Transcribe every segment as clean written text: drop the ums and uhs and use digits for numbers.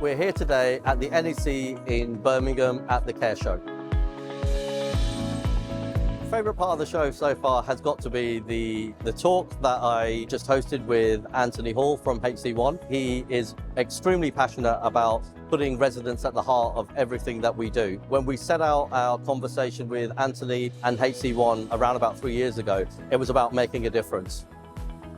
We're here today at the NEC in Birmingham at the Care Show. Favorite part of the show so far has got to be the talk that I just hosted with Anthony Hall from HC1. He is extremely passionate about putting residents at the heart of everything that we do. When we set out our conversation with Anthony and HC1 around about 3 years ago, it was about making a difference.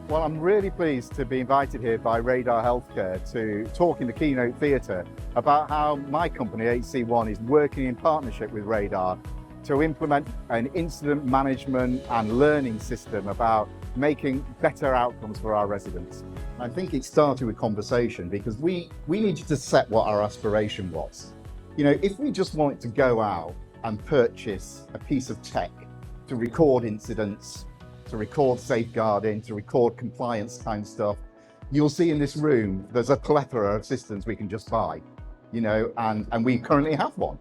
Well, I'm really pleased to be invited here by Radar Healthcare to talk in the keynote theatre about how my company, HC1, is working in partnership with Radar to implement an incident management and learning system about making better outcomes for our residents. I think it started with conversation because we needed to set what our aspiration was. You know, if we just wanted to go out and purchase a piece of tech to record incidents, to record safeguarding, to record compliance kind of stuff, you'll see in this room, there's a plethora of systems we can just buy, you know, and we currently have one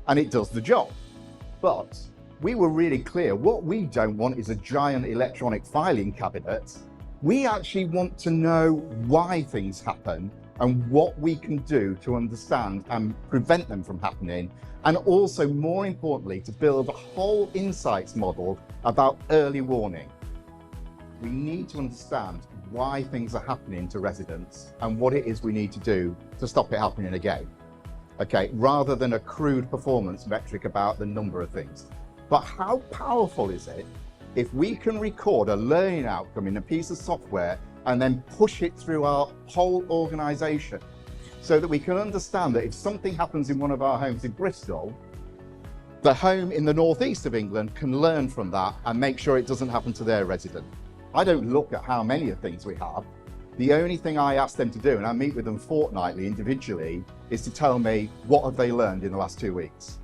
and it does the job. But we were really clear, what we don't want is a giant electronic filing cabinet. We actually want to know why things happen and what we can do to understand and prevent them from happening. And also, more importantly, to build a whole insights model about early warning. We need to understand why things are happening to residents and what it is we need to do to stop it happening again. Okay, rather than a crude performance metric about the number of things. But how powerful is it if we can record a learning outcome in a piece of software and then push it through our whole organization so that we can understand that if something happens in one of our homes in Bristol, the home in the northeast of England can learn from that and make sure it doesn't happen to their resident. I don't look at how many of things we have. The only thing I ask them to do, and I meet with them fortnightly individually, is to tell me what have they learned in the last 2 weeks.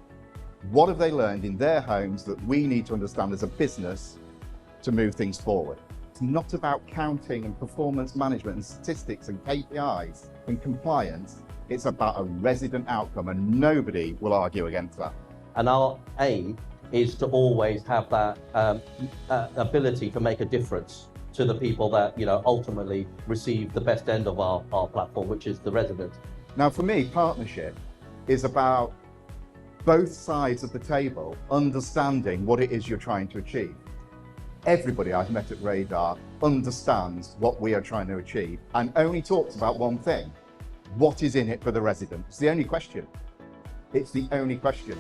What have they learned in their homes that we need to understand as a business to move things forward? It's not about counting and performance management and statistics and KPIs and compliance. It's about a resident outcome, and nobody will argue against that. And our aim is to always have that ability to make a difference to the people that, you know, ultimately receive the best end of our platform, which is the resident. Now, for me, partnership is about both sides of the table understanding what it is you're trying to achieve. Everybody I've met at Radar understands what we are trying to achieve and only talks about one thing: what is in it for the resident? It's the only question. It's the only question.